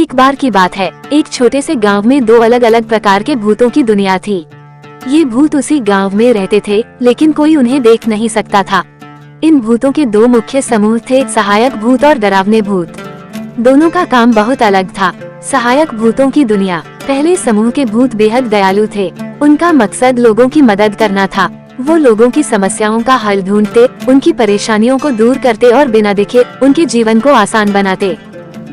एक बार की बात है, एक छोटे से गांव में दो अलग अलग प्रकार के भूतों की दुनिया थी। ये भूत उसी गांव में रहते थे, लेकिन कोई उन्हें देख नहीं सकता था। इन भूतों के दो मुख्य समूह थे, सहायक भूत और डरावने भूत। दोनों का काम बहुत अलग था। सहायक भूतों की दुनिया। पहले समूह के भूत बेहद दयालु थे। उनका मकसद लोगों की मदद करना था। वो लोगों की समस्याओं का हल ढूंढते, उनकी परेशानियों को दूर करते और बिना दिखे उनके जीवन को आसान बनाते।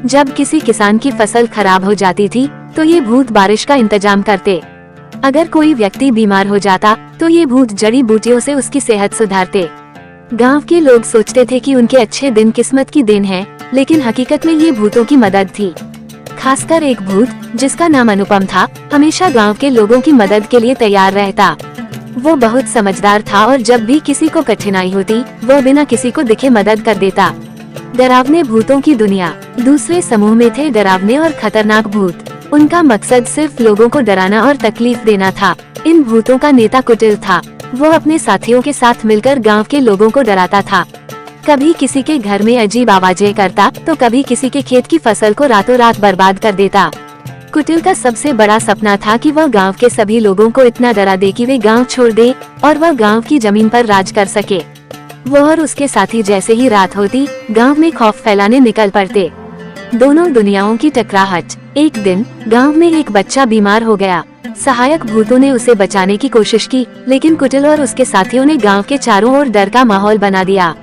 जब किसी किसान की फसल खराब हो जाती थी, तो ये भूत बारिश का इंतजाम करते। अगर कोई व्यक्ति बीमार हो जाता, तो ये भूत जड़ी बूटियों से उसकी सेहत सुधारते। गांव के लोग सोचते थे कि उनके अच्छे दिन किस्मत की देन है, लेकिन हकीकत में ये भूतों की मदद थी। खासकर एक भूत, जिसका नाम अनुपम था, हमेशा गांव के लोगों की मदद के लिए तैयार रहता। वो बहुत समझदार था और जब भी किसी को कठिनाई होती, वो बिना किसी को दिखे मदद कर देता। डरावने भूतों की दुनिया। दूसरे समूह में थे डरावने और खतरनाक भूत। उनका मकसद सिर्फ लोगों को डराना और तकलीफ देना था। इन भूतों का नेता कुटिल था। वो अपने साथियों के साथ मिलकर गांव के लोगों को डराता था। कभी किसी के घर में अजीब आवाजें करता, तो कभी किसी के खेत की फसल को रातों रात बर्बाद कर देता। कुटिल का सबसे बड़ा सपना था कि वह गांव के सभी लोगों को इतना डरा दे कि वे गांव छोड़ दे और वह गांव की जमीन पर राज कर सके। वो और उसके साथी जैसे ही रात होती, गांव में खौफ फैलाने निकल पड़ते। दोनों दुनियाओं की टकराहट। एक दिन गांव में एक बच्चा बीमार हो गया। सहायक भूतों ने उसे बचाने की कोशिश की, लेकिन कुटिल और उसके साथियों ने गांव के चारों ओर डर का माहौल बना दिया।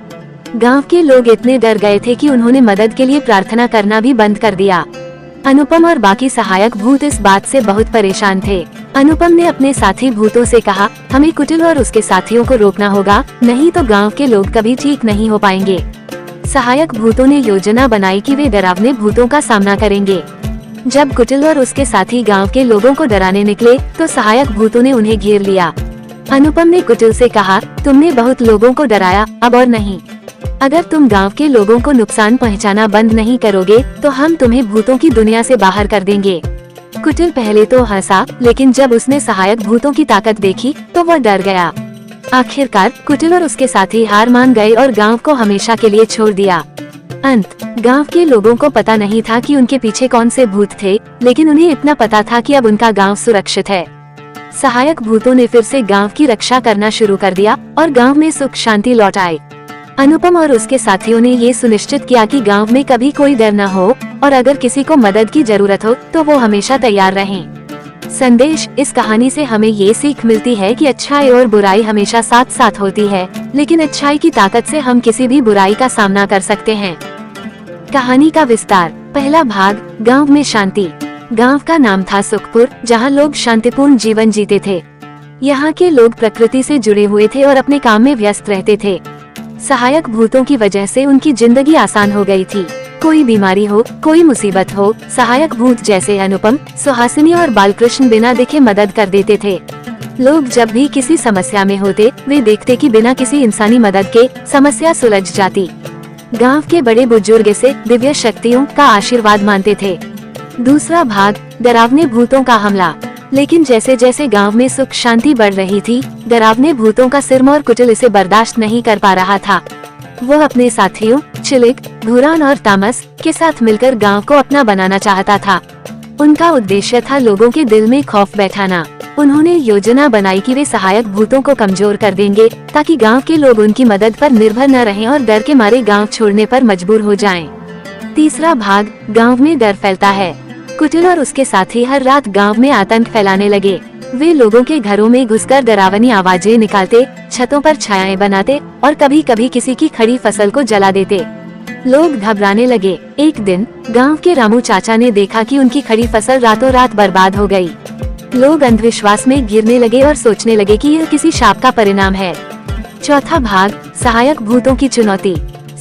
गांव के लोग इतने डर गए थे कि उन्होंने मदद के लिए प्रार्थना करना भी बंद कर दिया। अनुपम और बाकी सहायक भूत इस बात से बहुत परेशान थे। अनुपम ने अपने साथी भूतों से कहा, हमें कुटिल और उसके साथियों को रोकना होगा, नहीं तो गांव के लोग कभी ठीक नहीं हो पाएंगे। सहायक भूतों ने योजना बनाई कि वे डरावने भूतों का सामना करेंगे। जब कुटिल और उसके साथी गांव के लोगों को डराने निकले, तो सहायक भूतों ने उन्हें घेर लिया। अनुपम ने कुटिल से कहा, तुमने बहुत लोगों को डराया, अब और नहीं। अगर तुम गांव के लोगों को नुकसान पहुंचाना बंद नहीं करोगे, तो हम तुम्हें भूतों की दुनिया से बाहर कर देंगे। कुटिल पहले तो हंसा, लेकिन जब उसने सहायक भूतों की ताकत देखी, तो वह डर गया। आखिरकार कुटिल और उसके साथी हार मान गए और गांव को हमेशा के लिए छोड़ दिया। अंत। गांव के लोगों को पता नहीं था कि उनके पीछे कौन से भूत थे, लेकिन उन्हें इतना पता था कि अब उनका गांव सुरक्षित है। सहायक भूतों ने फिर से गांव की रक्षा करना शुरू कर दिया और गांव में सुख शांति लौट आई। अनुपम और उसके साथियों ने ये सुनिश्चित किया कि गांव में कभी कोई डर न हो और अगर किसी को मदद की जरूरत हो, तो वो हमेशा तैयार रहें। संदेश। इस कहानी से हमें ये सीख मिलती है कि अच्छाई और बुराई हमेशा साथ साथ होती है, लेकिन अच्छाई की ताकत से हम किसी भी बुराई का सामना कर सकते हैं। कहानी का विस्तार। पहला भाग। गांव में शांति। गांव का नाम था सुखपुर, जहां लोग शांतिपूर्ण जीवन जीते थे। यहाँ के लोग प्रकृति से जुड़े हुए थे और अपने काम में व्यस्त रहते थे। सहायक भूतों की वजह से उनकी जिंदगी आसान हो गई थी। कोई बीमारी हो, कोई मुसीबत हो, सहायक भूत जैसे अनुपम, सुहासिनी और बालकृष्ण बिना दिखे मदद कर देते थे। लोग जब भी किसी समस्या में होते, वे देखते कि बिना किसी इंसानी मदद के समस्या सुलझ जाती। गांव के बड़े बुजुर्ग इसे दिव्य शक्तियों का आशीर्वाद मानते थे। दूसरा भाग। डरावने भूतों का हमला। लेकिन जैसे जैसे गांव में सुख शांति बढ़ रही थी, डरावने भूतों का सिरमौर कुटिल इसे बर्दाश्त नहीं कर पा रहा था। वह अपने साथियों चिलिक, घुरान और तामस के साथ मिलकर गांव को अपना बनाना चाहता था। उनका उद्देश्य था लोगों के दिल में खौफ बैठाना। उन्होंने योजना बनाई कि वे सहायक भूतों को कमजोर कर देंगे, ताकि गांव के लोग उनकी मदद पर निर्भर न रहें और डर के मारे गांव छोड़ने पर मजबूर हो जाएं। तीसरा भाग। गांव में डर फैलता है। कुटिल और उसके साथी हर रात गांव में आतंक फैलाने लगे। वे लोगों के घरों में घुसकर डरावनी आवाजें निकालते, छतों पर छायाएं बनाते और कभी कभी किसी की खड़ी फसल को जला देते। लोग घबराने लगे। एक दिन गांव के रामू चाचा ने देखा कि उनकी खड़ी फसल रातों रात बर्बाद हो गई। लोग अंधविश्वास में गिरने लगे और सोचने लगे कि यह किसी शाप का परिणाम है। चौथा भाग। सहायक भूतों की चुनौती।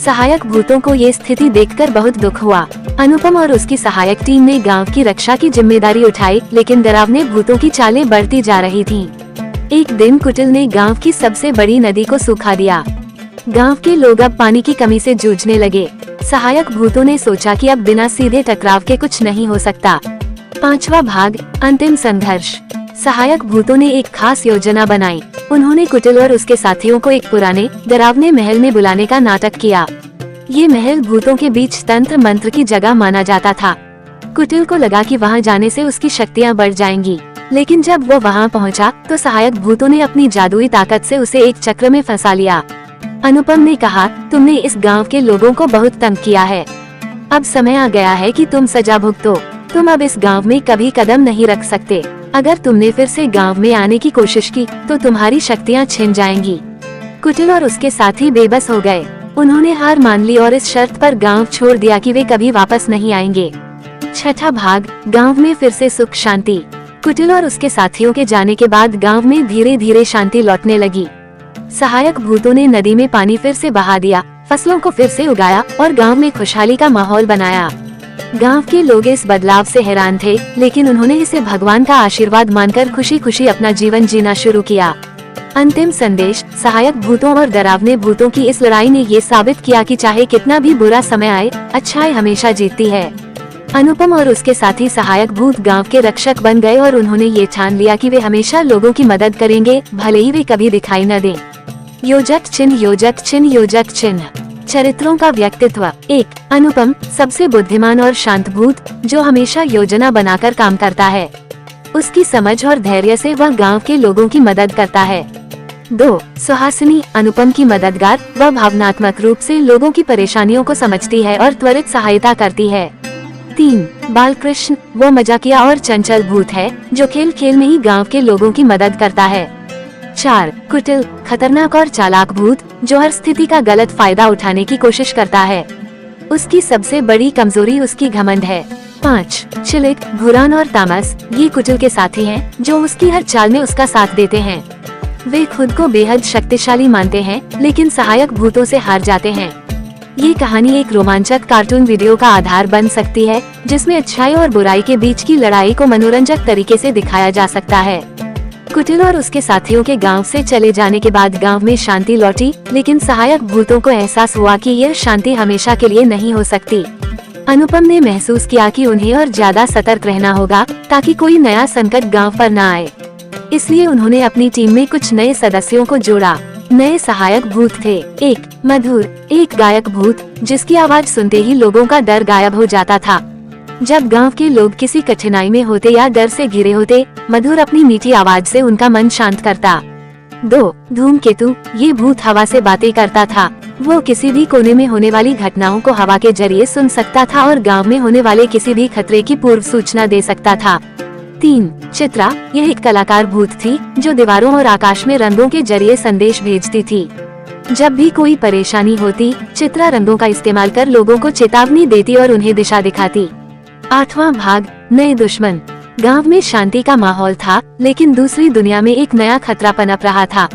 सहायक भूतों को ये स्थिति देखकर बहुत दुख हुआ। अनुपम और उसकी सहायक टीम ने गांव की रक्षा की जिम्मेदारी उठाई, लेकिन डरावने भूतों की चालें बढ़ती जा रही थीं। एक दिन कुटिल ने गांव की सबसे बड़ी नदी को सूखा दिया। गांव के लोग अब पानी की कमी से जूझने लगे। सहायक भूतों ने सोचा कि अब बिना सीधे टकराव के कुछ नहीं हो सकता। पांचवा भाग। अंतिम संघर्ष। सहायक भूतों ने एक खास योजना बनाई। उन्होंने कुटिल और उसके साथियों को एक पुराने डरावने महल में बुलाने का नाटक किया। ये महल भूतों के बीच तंत्र मंत्र की जगह माना जाता था। कुटिल को लगा कि वहाँ जाने से उसकी शक्तियाँ बढ़ जाएंगी, लेकिन जब वो वहाँ पहुँचा तो सहायक भूतों ने अपनी जादुई ताकत से उसे एक चक्र में फंसा लिया। अनुपम ने कहा, तुमने इस गांव के लोगों को बहुत तंग किया है। अब समय आ गया है कि तुम सजा भुगतो। तुम अब इस गांव में कभी कदम नहीं रख सकते। अगर तुमने फिर से गांव में आने की कोशिश की तो तुम्हारी शक्तियाँ छिन जाएंगी। कुटिल और उसके साथी बेबस हो गए। उन्होंने हार मान ली और इस शर्त पर गांव छोड़ दिया कि वे कभी वापस नहीं आएंगे। छठा भाग, गांव में फिर से सुख शांति। कुटिल और उसके साथियों के जाने के बाद गांव में धीरे धीरे शांति लौटने लगी। सहायक भूतों ने नदी में पानी फिर से बहा दिया, फसलों को फिर से उगाया और गांव में खुशहाली का माहौल बनाया। गांव के लोग इस बदलाव से हैरान थे, लेकिन उन्होंने इसे भगवान का आशीर्वाद मानकर खुशी खुशी अपना जीवन जीना शुरू किया। अंतिम संदेश, सहायक भूतों और डरावने भूतों की इस लड़ाई ने ये साबित किया कि चाहे कितना भी बुरा समय आए, अच्छाई हमेशा जीतती है। अनुपम और उसके साथी सहायक भूत गांव के रक्षक बन गए और उन्होंने ये ठान लिया कि वे हमेशा लोगों की मदद करेंगे, भले ही वे कभी दिखाई न दें। योजक चिन्ह, योजक चिन्ह, योजक चिन्ह। चरित्रों का व्यक्तित्व। 1. अनुपम, सबसे बुद्धिमान और शांत भूत, जो हमेशा योजना बनाकर काम करता है। उसकी समझ और धैर्य से वह गांव के लोगों की मदद करता है। 2. सुहासिनी, अनुपम की मददगार, वह भावनात्मक रूप से लोगों की परेशानियों को समझती है और त्वरित सहायता करती है। 3. बालकृष्ण, वो मजाकिया और चंचल भूत है, जो खेल खेल में ही गांव के लोगों की मदद करता है। 4. कुटिल, खतरनाक और चालाक भूत, जो हर स्थिति का गलत फायदा उठाने की कोशिश करता है। उसकी सबसे बड़ी कमजोरी उसकी घमंड है। 5. शिलिक, भुरान और तामस, ये कुटिल के साथी हैं, जो उसकी हर चाल में उसका साथ देते हैं। वे खुद को बेहद शक्तिशाली मानते हैं, लेकिन सहायक भूतों से हार जाते हैं। ये कहानी एक रोमांचक कार्टून वीडियो का आधार बन सकती है, जिसमें अच्छाई और बुराई के बीच की लड़ाई को मनोरंजक तरीके से दिखाया जा सकता है। कुटिल और उसके साथियों के गांव से चले जाने के बाद गांव में शांति लौटी, लेकिन सहायक भूतों को एहसास हुआ कि यह शांति हमेशा के लिए नहीं हो सकती। अनुपम ने महसूस किया कि उन्हें और ज्यादा सतर्क रहना होगा, ताकि कोई नया संकट गांव पर न आए। इसलिए उन्होंने अपनी टीम में कुछ नए सदस्यों को जोड़ा। नए सहायक भूत थे। 1. मधुर, एक गायक भूत, जिसकी आवाज सुनते ही लोगों का डर गायब हो जाता था। जब गांव के लोग किसी कठिनाई में होते या डर से घिरे होते, मधुर अपनी मीठी आवाज से उनका मन शांत करता। 2. धूमकेतु, ये भूत हवा से बातें करता था। वो किसी भी कोने में होने वाली घटनाओं को हवा के जरिए सुन सकता था और गांव में होने वाले किसी भी खतरे की पूर्व सूचना दे सकता था। 3. चित्रा, यह एक कलाकार भूत थी, जो दीवारों और आकाश में रंगों के जरिए संदेश भेजती थी। जब भी कोई परेशानी होती, चित्रा रंगों का इस्तेमाल कर लोगों को चेतावनी देती और उन्हें दिशा दिखाती। 8वां भाग, नए दुश्मन। गांव में शांति का माहौल था, लेकिन दूसरी दुनिया में एक नया खतरा पनप रहा था।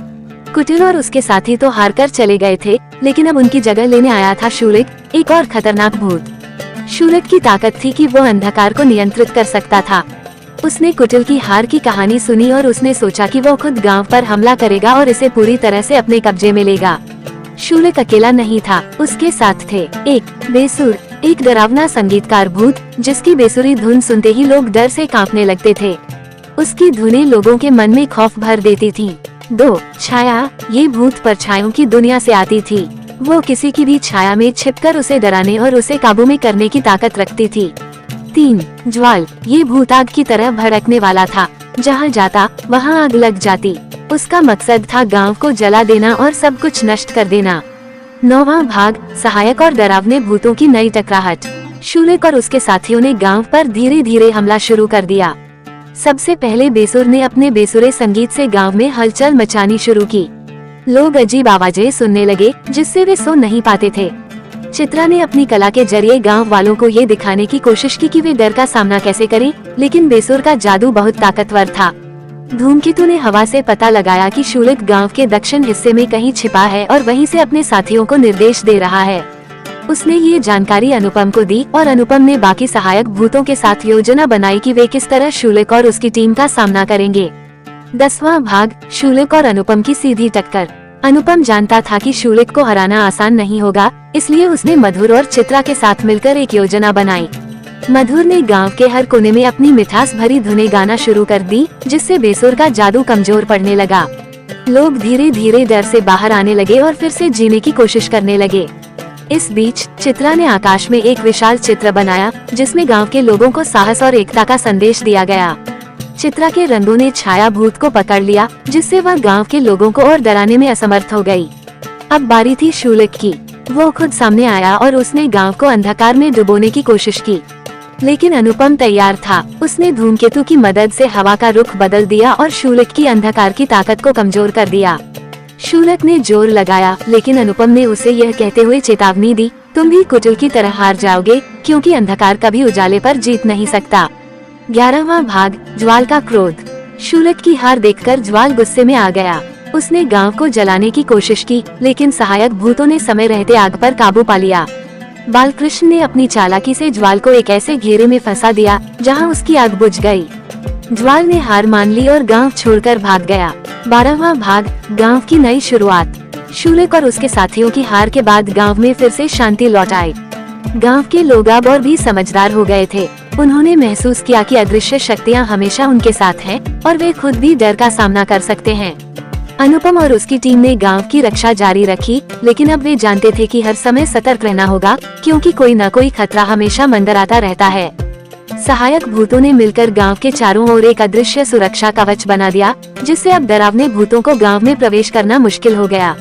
कुटिल और उसके साथी तो हार कर चले गए थे, लेकिन अब उनकी जगह लेने आया था शूलिक, एक और खतरनाक भूत। शूलिक की ताकत थी कि वो अंधकार को नियंत्रित कर सकता था। उसने कुटिल की हार की कहानी सुनी और उसने सोचा कि वो खुद गांव पर हमला करेगा और इसे पूरी तरह से अपने कब्जे में लेगा। शूलिक अकेला नहीं था, उसके साथ थे 1. बेसुर, एक डरावना संगीतकार भूत, जिसकी बेसुरी धुन सुनते ही लोग डर से कांपने लगते थे। उसकी धुनें लोगों के मन में खौफ भर देती थीं। 2. छाया, ये भूत परछाइयों की दुनिया से आती थी। वो किसी की भी छाया में छिपकर उसे डराने और उसे काबू में करने की ताकत रखती थी। 3. ज्वाल, ये भूत आग की तरह भड़कने वाला था। जहाँ जाता वहाँ आग लग जाती। उसका मकसद था गांव को जला देना और सब कुछ नष्ट कर देना। 9वां भाग, सहायक और डरावने भूतों की नई टकराहट। शूलिक और उसके साथियों ने गांव पर धीरे धीरे हमला शुरू कर दिया। सबसे पहले बेसुर ने अपने बेसुरे संगीत से गांव में हलचल मचानी शुरू की। लोग अजीब आवाजें सुनने लगे, जिससे वे सो नहीं पाते थे। चित्रा ने अपनी कला के जरिए गांव वालों को ये दिखाने की कोशिश की कि वे डर का सामना कैसे करें, लेकिन बेसुर का जादू बहुत ताकतवर था। धूमकेतु ने हवा से पता लगाया कि शूलिक गांव के दक्षिण हिस्से में कहीं छिपा है और वहीं से अपने साथियों को निर्देश दे रहा है। उसने ये जानकारी अनुपम को दी और अनुपम ने बाकी सहायक भूतों के साथ योजना बनाई कि वे किस तरह शूलिक और उसकी टीम का सामना करेंगे। 10वां भाग, शूलिक और अनुपम की सीधी टक्कर। अनुपम जानता था कि शूलिक को हराना आसान नहीं होगा, इसलिए उसने मधुर और चित्रा के साथ मिलकर एक योजना बनाई। मधुर ने गांव के हर कोने में अपनी मिठास भरी धुनें गाना शुरू कर दी, जिससे बेसुर का जादू कमजोर पड़ने लगा। लोग धीरे धीरे डर से बाहर आने लगे और फिर से जीने की कोशिश करने लगे। इस बीच चित्रा ने आकाश में एक विशाल चित्र बनाया जिसमें गांव के लोगों को साहस और एकता का संदेश दिया गया। चित्रा के रंगों ने छाया भूत को पकड़ लिया, जिससे वह गांव के लोगों को और डराने में असमर्थ हो गई। अब बारी थी शूलक की। वो खुद सामने आया और उसने गांव को अंधकार में डुबोने की कोशिश की, लेकिन अनुपम तैयार था। उसने धूमकेतु की मदद से हवा का रुख बदल दिया और शूलक की अंधकार की ताकत को कमजोर कर दिया। शूलक ने जोर लगाया, लेकिन अनुपम ने उसे यह कहते हुए चेतावनी दी, तुम भी कुटिल की तरह हार जाओगे, क्योंकि अंधकार कभी उजाले पर जीत नहीं सकता। 11वां भाग, ज्वाल का क्रोध। शूलक की हार देखकर ज्वाल गुस्से में आ गया। उसने गांव को जलाने की कोशिश की, लेकिन सहायक भूतों ने समय रहते आग पर काबू पा लिया। बालकृष्ण ने अपनी चालाकी से ज्वाल को एक ऐसे घेरे में फंसा दिया जहां उसकी आग बुझ गई। ज्वाल ने हार मान ली और गांव छोड़कर भाग गया। 12वां भाग, गांव की नई शुरुआत। शूलक और उसके साथियों की हार के बाद गांव में फिर से शांति लौट आई। गांव के लोग अब और भी समझदार हो गए थे। उन्होंने महसूस किया कि अदृश्य शक्तियां हमेशा उनके साथ हैं और वे खुद भी डर का सामना कर सकते हैं। अनुपम और उसकी टीम ने गांव की रक्षा जारी रखी, लेकिन अब वे जानते थे कि हर समय सतर्क रहना होगा, क्योंकि कोई न कोई खतरा हमेशा मंडराता रहता है। सहायक भूतों ने मिलकर गांव के चारों ओर एक अदृश्य सुरक्षा कवच बना दिया, जिससे अब डरावने भूतों को गांव में प्रवेश करना मुश्किल हो गया।